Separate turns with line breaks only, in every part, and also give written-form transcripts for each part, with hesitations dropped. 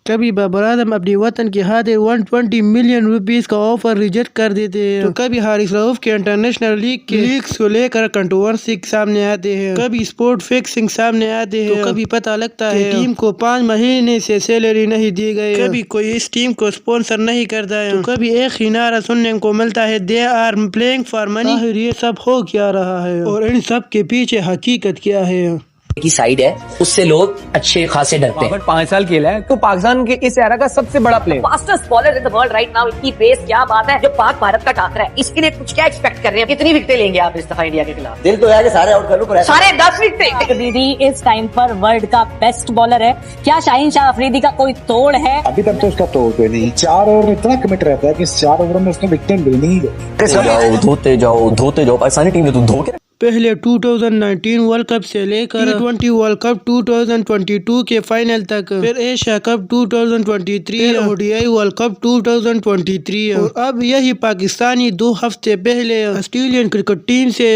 کبھی بابر اعظم اپنی وطن کی خاطر 120 ملین روپیز کا آفر ریجیکٹ کر دیتے ہیں، تو کبھی حارث رؤف کے انٹرنیشنل لیگس کو لے کر کنٹروورسی سامنے آتے ہیں، کبھی اسپورٹ فکسنگ سامنے آتے ہیں، تو کبھی پتہ لگتا ہے ٹیم کو 5 مہینے سے سیلری نہیں دی گئی، کبھی کوئی اس ٹیم کو اسپانسر نہیں کرتا ہے، تو کبھی ایک ہی نعرہ سننے کو ملتا ہے they are playing for money. آخر یہ سب ہو کیا رہا ہے اور ان سب کے پیچھے حقیقت کیا ہے؟
کی سائیڈ ہے، اس سے لوگ اچھے خاصے ڈرتے ہیں۔
5 سال کھیلا ہے تو پاکستان کے اس ایرا کا سب سے بڑا player,
fastest bowler in the world right now. ان کی پیس کیا بات ہے، جو پاک بھارت کا ٹاکرا ہے، اس کے لیے کچھ کیا ایکسپیکٹ کر رہے ہیں؟ کتنی وکٹیں لیں گے آپ اس دفعہ انڈیا کے خلاف؟
دل تو ہے کہ سارے آؤٹ کر لوں،
سارے 10 وکٹیں۔
اس ٹائم پر ورلڈ کا بیسٹ بالر ہے، کیا شاہین شاہ افریدی کا کوئی توڑ ہے؟
ابھی تک تو اس کا توڑ کوئی نہیں، 4 اوور میں اتنا کمٹ رہتا ہے کہ اس 4 اوور میں اس نے وکٹیں لینی ہی
دھوتے جاؤ پاکستانی ٹیم نے تم دھو کے
پہلے 2019 ورلڈ کپ سے لے کر T20 ورلڈ کپ 2022 کے فائنل تک، پھر Asia cup 2023، ODI world cup 2023، اور اب یہی پاکستانی 2 ہفتے پہلے آسٹریلین کرکٹ ٹیم سے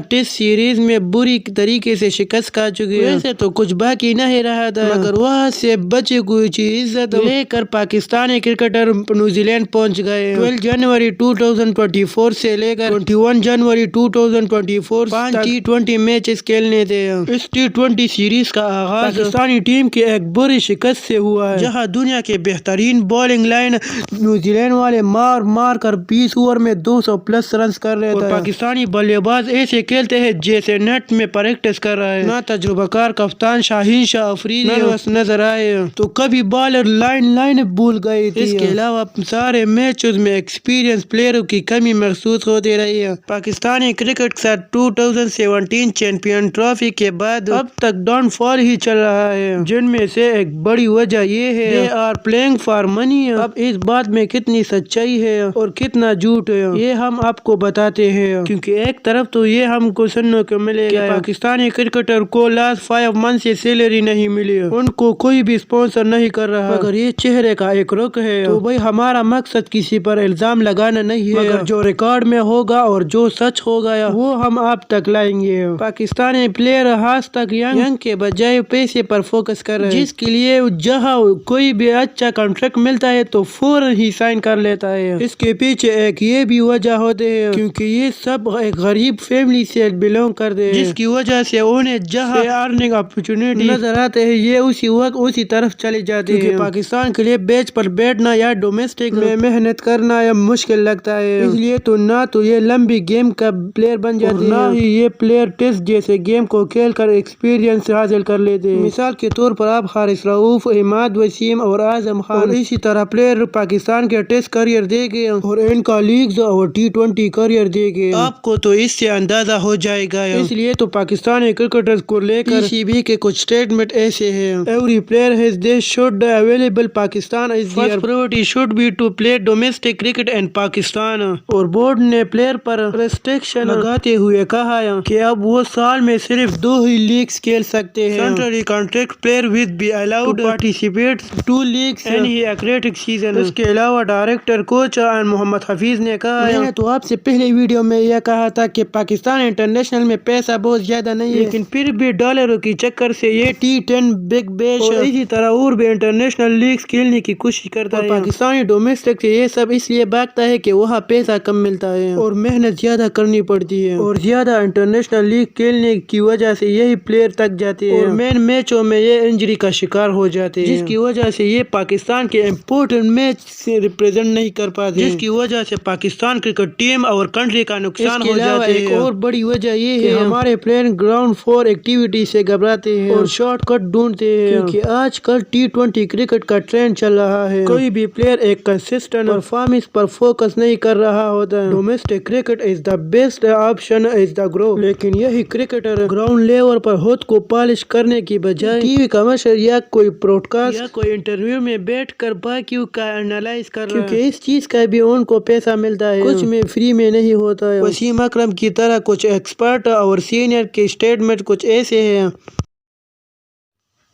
ٹیسٹ سیریز میں بری طریقے سے شکست کھا چکے ہیں۔ ویسے تو کچھ باقی نہیں رہا تھا، مگر وہاں سے بچے کچھ عزت لے کر پاکستانی کرکٹر نیوزی لینڈ پہنچ گئے۔ 12 جنوری 2024 سے لے کر 21 جنوری 2024 5 T20 میچز کھیلنے تھے۔ اس T20 سیریز کا آغاز پاکستانی ٹیم کی ایک بری شکست سے ہوا ہے، جہاں دنیا کے بہترین بولنگ لائن نیوزی لینڈ والے مار کر 20 اوور میں 200+ رنز کر رہے تھے، اور پاکستانی بلے باز ایسے کھیلتے ہیں جیسے نیٹ میں پریکٹس کر رہے ہیں۔ نہ تجربہ کار کپتان شاہین شاہ افریدی نروس نظر آئے، تو کبھی بالر لائن بھول گئی تھی۔ اس کے علاوہ سارے میچز میں ایکسپیرینس پلیئروں کی کمی محسوس ہوتی رہی ہے۔ پاکستانی کرکٹ کے ساتھ 2017 چیمپئن ٹرافی کے بعد اب تک ڈاؤن فال ہی چل رہا ہے، جن میں سے ایک بڑی وجہ یہ ہے they are playing for money. اب اس بات میں کتنی سچائی ہے اور کتنا جھوٹ ہے، یہ ہم آپ کو بتاتے ہیں، کیونکہ ایک طرف تو یہ ہم کو سننے کو ملے کہ پاکستانی کرکٹر کو لاسٹ 5 منتھ سے سیلری نہیں ملی، ان کو کوئی بھی اسپانسر نہیں کر رہا، مگر یہ چہرے کا ایک رخ ہے۔ تو بھائی ہمارا مقصد کسی پر الزام لگانا نہیں ہے، مگر جو ریکارڈ میں ہوگا اور جو سچ ہوگا وہ ہم آپ تک لائیں گے۔ پاکستانی پلیئر آج تک ینگ کے بجائے پیسے پر فوکس کر رہے ہیں، جس کے لیے جہاں کوئی بھی اچھا کانٹریکٹ ملتا ہے تو فوراً ہی سائن کر لیتا ہے۔ اس کے پیچھے ایک یہ بھی وجہ ہوتے ہیں کیونکہ یہ سب ایک غریب فیملی سے بلونگ کرتے ہیں، جس کی وجہ سے انہیں جہاں ارننگ اپرچونٹی نظر آتے ہیں یہ اسی وقت اسی طرف چلے جاتے ہیں، کیونکہ پاکستان کے لیے بیچ پر بیٹھنا یا ڈومیسٹک میں محنت کرنا یا مشکل لگتا ہے، اس لیے تو نہ تو یہ لمبی گیم کا پلیئر بن جاتے ہیں، نہ ہی یہ پلیئر ٹیسٹ جیسے گیم کو کھیل کر ایکسپیرینس حاصل کر لیتے ہیں۔ مثال کے طور پر آپ حارث رؤف، عماد وسیم اور اعظم خان اور اسی طرح پلیئر پاکستان کے ٹیسٹ کریئر دیکھیں اور ان کا لیگز اور T20 کریئر دیکھیں، آپ کو تو اس سے اندازہ ہو جائے گا۔ اس لیے تو پاکستانی کرکٹرز کو لے کر PCB کے کچھ سٹیٹمنٹ ایسے ہیں: every player has they should available Pakistan is first priority should be to play domestic cricket in Pakistan, اور بورڈ نے پلیئر پر ریسٹرکشن لگاتے ہوئے کہا کہ اب وہ سال میں صرف 2 ہی لیگز کھیل سکتے ہیں۔ Centrally contract player will be allowed to participate 2 leagues in ہی ایتھلیٹک سیزن۔ اس کے علاوہ ڈائریکٹر کوچ محمد حفیظ نے کہا، میں نے تو آپ سے پہلے ویڈیو میں یہ کہا تھا کہ پاکستان انٹرنیشنل میں پیسہ بہت زیادہ نہیں ہے، لیکن پھر بھی ڈالروں کی چکر سے یہ T10 بگ بیش اور اسی طرح اور بھی انٹرنیشنل لیگز کھیلنے کی کوشش کرتا ہے۔ پاکستانی ڈومیسٹک سے یہ سب اس لیے بھاگتا ہے کہ وہاں پیسہ کم ملتا ہے اور محنت زیادہ کرنی پڑتی ہے، اور زیادہ انٹرنیشنل لیگ کھیلنے کی وجہ سے یہی پلیئر تک جاتے ہیں اور مین میچوں میں یہ انجری کا شکار ہو جاتے ہیں، جس کی وجہ سے یہ پاکستان کے امپورٹنٹ میچ سے ریپرزینٹ نہیں کر پاتے، جس کی وجہ سے پاکستان کرکٹ ٹیم اور کنٹری کا نقصان ہو جاتا ہے۔ ایک اور بڑی وجہ یہ ہے ہمارے پلیئر گراؤنڈ فلور ایکٹیویٹی سے گھبراتے ہیں اور شارٹ کٹ ڈھونڈتے ہیں، کیونکہ آج کل T20 کرکٹ کا ٹرینڈ چل رہا ہے، کوئی بھی پلیئر ایک کنسسٹنٹ پرفارمنس پر فوکس نہیں کر رہا ہوتا ہے۔ Domestic cricket is the best option is the گرو، لیکن یہی کرکٹر گراؤنڈ لیول پر خود کو پالش کرنے کی بجائے ٹی وی کمرشل یا کوئی پروڈ کاسٹ یا کوئی انٹرویو میں بیٹھ کر باقیوں کا انالائز کر رہا ہے، کیونکہ اس چیز کا بھی ان کو پیسہ ملتا ہے، کچھ میں فری میں نہیں ہوتا ہے۔ وسیم اکرم کی طرح کچھ ایکسپرٹ اور سینئر کے سٹیٹمنٹ کچھ ایسے ہیں: